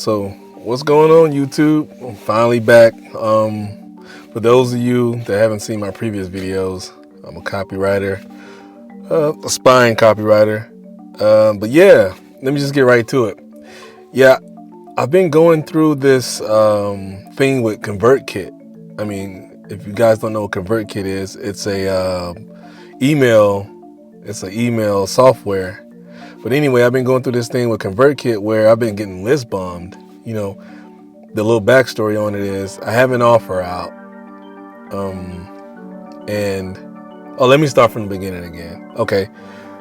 So what's going on, YouTube? I'm finally back. For those of you that haven't seen my previous videos, I'm a copywriter, aspiring copywriter. But yeah, let me just get right to it. Yeah, I've been going through this thing with ConvertKit. I mean, if you guys don't know what ConvertKit is, it's a email software. But anyway, I've been going through this thing with ConvertKit where I've been getting list bombed. You know, the little backstory on it is I have an offer out. Let me start from the beginning again. Okay,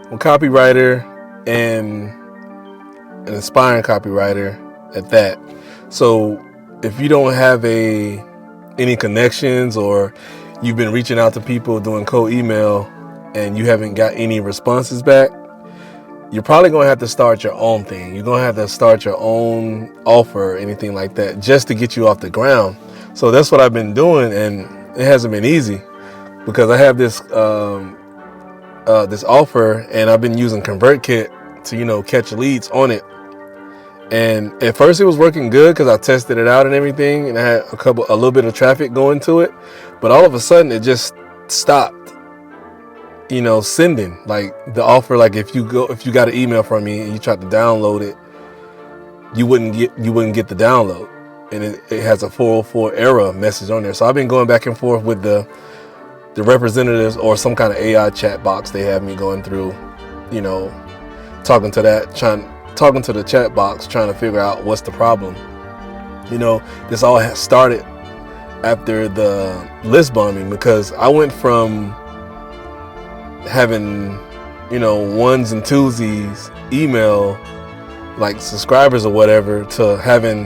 I'm a copywriter and an aspiring copywriter at that. So if you don't have any connections, or you've been reaching out to people doing cold email and you haven't got any responses back, you're probably going to have to start your own thing. You're going to have to start your own offer or anything like that just to get you off the ground. So that's what I've been doing, and it hasn't been easy because I have this this offer, and I've been using ConvertKit to catch leads on it. And at first it was working good because I tested it out and everything, and I had a little bit of traffic going to it. But all of a sudden it just stopped. Sending like the offer. Like if you got an email from me and you tried to download it, you wouldn't get the download, and it has a 404 error message on there. So I've been going back and forth with the representatives or some kind of AI chat box they have me going through, talking to the chat box, trying to figure out what's the problem. This all has started after the list bombing, because I went from having ones and twosies email like subscribers or whatever to having,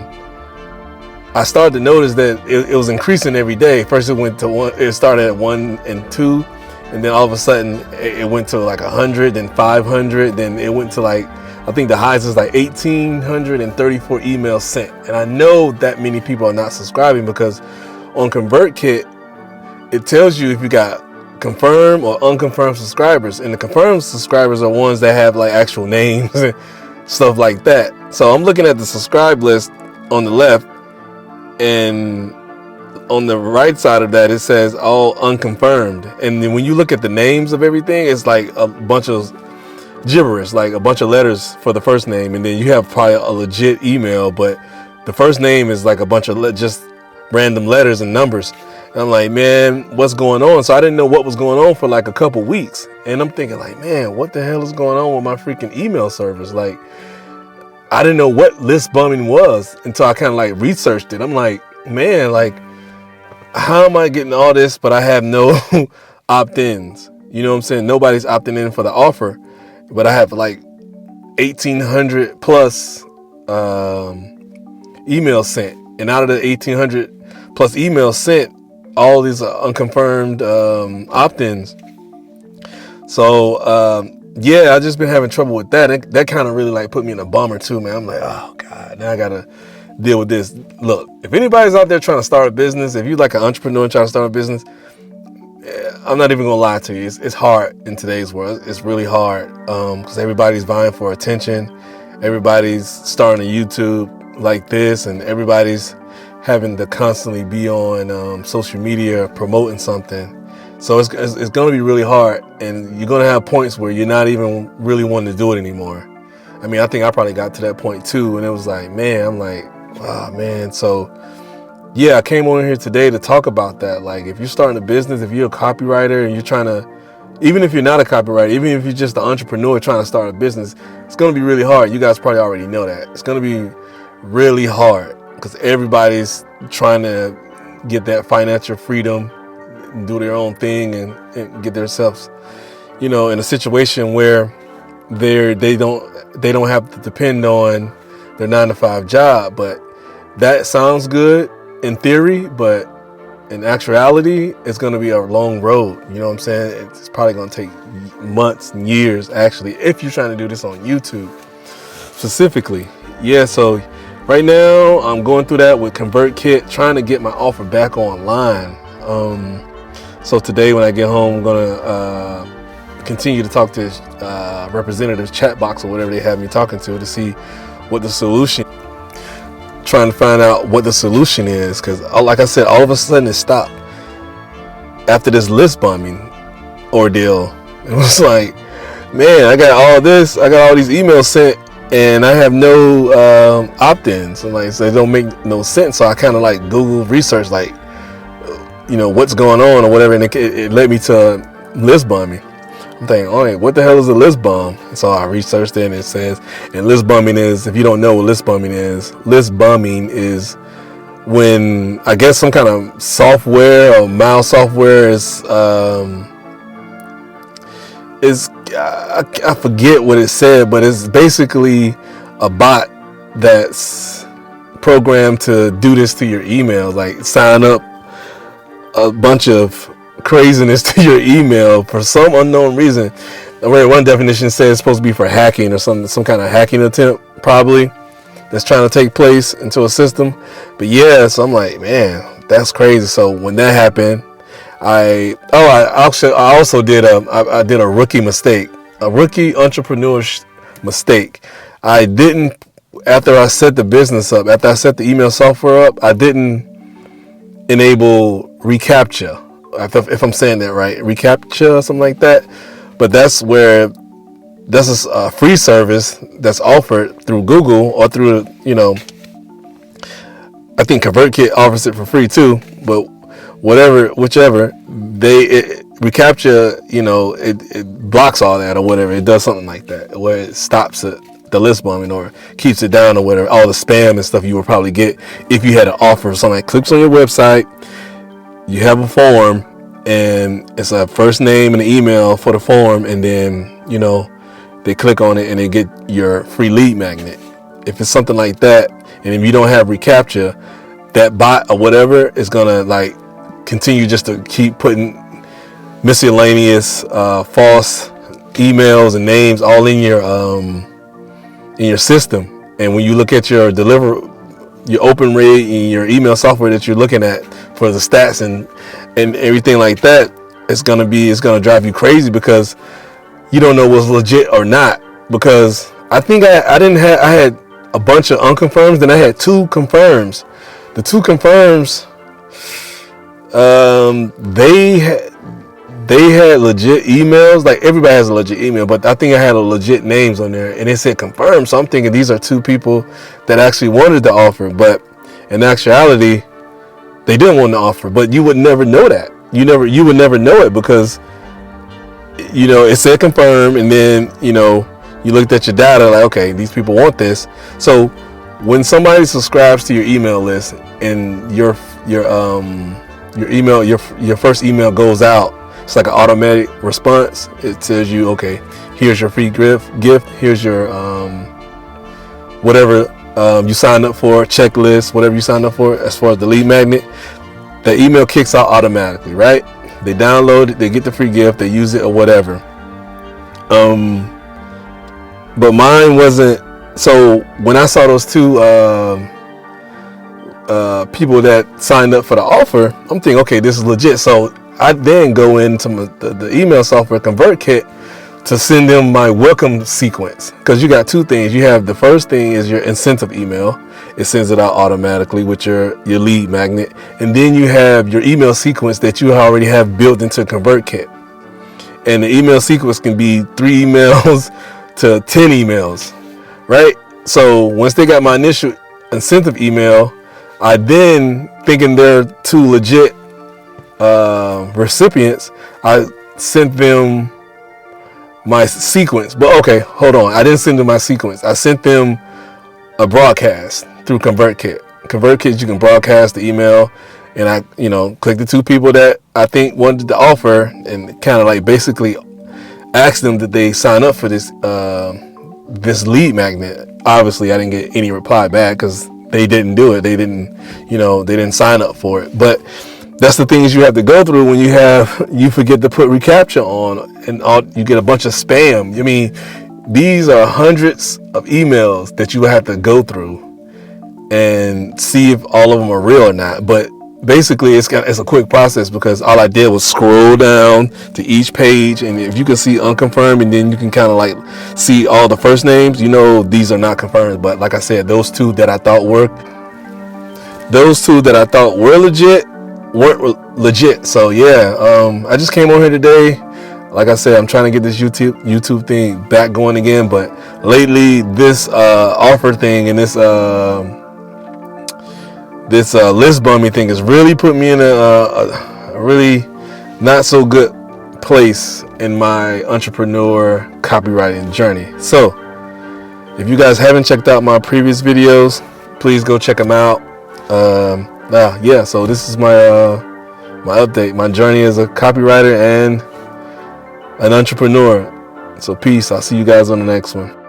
I started to notice that it was increasing every day. First it started at 1 and 2, and then all of a sudden it went to like 100, then 500, then it went to like, I think the highest is like 1,834 emails sent. And I know that many people are not subscribing, because on ConvertKit it tells you if you got confirmed or unconfirmed subscribers, and the confirmed subscribers are ones that have like actual names and stuff like that. So I'm looking at the subscribe list on the left, and on the right side of that it says all unconfirmed. And then when you look at the names of everything, it's like a bunch of gibberish, like a bunch of letters for the first name, and then you have probably a legit email, but the first name is like a bunch of just random letters and numbers. And I'm like, man, what's going on? So I didn't know what was going on for like a couple weeks, and I'm thinking like, man, what the hell is going on with my freaking email servers? Like, I didn't know what list bombing was until I kind of like researched it. I'm like, man, like, how am I getting all this but I have no opt-ins? You know what I'm saying? Nobody's opting in for the offer, but I have like 1,800 plus emails sent. And out of the 1,800 plus emails sent, all these are unconfirmed opt-ins. So yeah, I just been having trouble with that. That kind of really like put me in a bummer too, man. I'm like, oh God, now I gotta deal with this. Look, if anybody's out there trying to start a business, if you're like an entrepreneur trying to start a business, I'm not even gonna lie to you. It's hard in today's world. It's really hard because everybody's vying for attention. Everybody's starting a YouTube like this, and everybody's having to constantly be on social media promoting something. So it's going to be really hard, and you're going to have points where you're not even really wanting to do it anymore. I mean, I think I probably got to that point too, and it was like, man, I'm like, oh man. So yeah, I came on here today to talk about that. Like, if you're starting a business, if you're a copywriter and you're trying to, even if you're not a copywriter, even if you're just an entrepreneur trying to start a business, it's going to be really hard. You guys probably already know that. It's going to be really hard because everybody's trying to get that financial freedom, do their own thing, and get themselves, in a situation where they don't have to depend on their 9-to-5 job. But that sounds good in theory, but in actuality, it's going to be a long road. You know what I'm saying? It's probably going to take months and years, actually, if you're trying to do this on YouTube specifically. Yeah, so right now I'm going through that with ConvertKit, trying to get my offer back online. So today when I get home, I'm going to continue to talk to representatives chat box or whatever they have me talking to see what the solution. trying to find out what the solution is, because like I said, all of a sudden it stopped after this list bombing ordeal. It was like, man, I got all this, I got all these emails sent, and I have no opt-ins. And like, so it don't make no sense. So I kind of like Google research, like, what's going on or whatever, and it led me to list bombing. I'm thinking, all right, what the hell is a list bomb? So I researched it, and it says, and list bombing is, if you don't know what list bombing is when, I guess, some kind of software or mouse software is I forget what it said, but it's basically a bot that's programmed to do this to your email, like sign up a bunch of craziness to your email for some unknown reason. One definition says it's supposed to be for hacking or some kind of hacking attempt, probably, that's trying to take place into a system. But yeah, so I'm like, man, that's crazy. So when that happened, I also did a rookie mistake, a rookie entrepreneur mistake. I didn't, after I set the business up, after I set the email software up, I didn't enable reCAPTCHA, if I'm saying that right, reCAPTCHA or something like that. But that's a free service that's offered through Google or through, I think ConvertKit offers it for free too. But whichever, reCAPTCHA, it blocks all that or whatever. It does something like that where it stops the list bombing or keeps it down or whatever. All the spam and stuff you would probably get if you had an offer or something that clicks on your website. You have a form, and it's a first name and an email for the form, and then, they click on it and they get your free lead magnet. If it's something like that, and if you don't have reCAPTCHA, that bot or whatever is gonna like continue just to keep putting miscellaneous false emails and names all in your system. And when you look at your open rate and your email software that you're looking at for the stats and everything like that, it's gonna drive you crazy because you don't know what's legit or not. Because I think I had a bunch of unconfirms, then I had 2 confirms. The 2 confirms, they had legit emails. Like, everybody has a legit email, but I think I had a legit names on there, and it said confirmed. So I'm thinking these are 2 people that actually wanted the offer, but in actuality, they didn't want the offer. But you would never know that. You would never know it because, it said confirm, and then, you looked at your data like, okay, these people want this. So when somebody subscribes to your email list and your first email goes out, it's like an automatic response. It tells you, okay, here's your free gift. Here's your whatever you signed up for, checklist, whatever you signed up for as far as the lead magnet. The email kicks out automatically, right? They download it, they get the free gift, they use it or whatever. But mine wasn't. So when I saw those 2 people that signed up for the offer, I'm thinking, okay, this is legit. So I then go into the email software ConvertKit to send them my welcome sequence, because you got 2 things. You have, the first thing is your incentive email. It sends it out automatically with your lead magnet, and then you have your email sequence that you already have built into ConvertKit. And the email sequence can be 3 emails to 10 emails, right? So once they got my initial incentive email, I then, thinking they're 2 legit recipients, I sent them my sequence. But okay, hold on, I didn't send them my sequence. I sent them a broadcast through ConvertKit. ConvertKit, you can broadcast the email, and I click the 2 people that I think wanted the offer, and kind of like basically ask them that they sign up for this this lead magnet. Obviously I didn't get any reply back because they didn't do it. They didn't sign up for it. But that's the things you have to go through when you forget to put reCAPTCHA on, and you get a bunch of spam. I mean, these are hundreds of emails that you have to go through and see if all of them are real or not. But basically it's a quick process, because all I did was scroll down to each page, and if you can see unconfirmed, and then you can kind of like see all the first names, these are not confirmed. But like I said, those 2 that I thought worked, those two that I thought were legit weren't legit. So yeah, I just came on here today. Like I said, I'm trying to get this YouTube thing back going again, but lately this offer thing and this list bumming thing has really put me in a really not so good place in my entrepreneur copywriting journey. So if you guys haven't checked out my previous videos, please go check them out. So this is my update, my journey as a copywriter and an entrepreneur. So peace. I'll see you guys on the next one.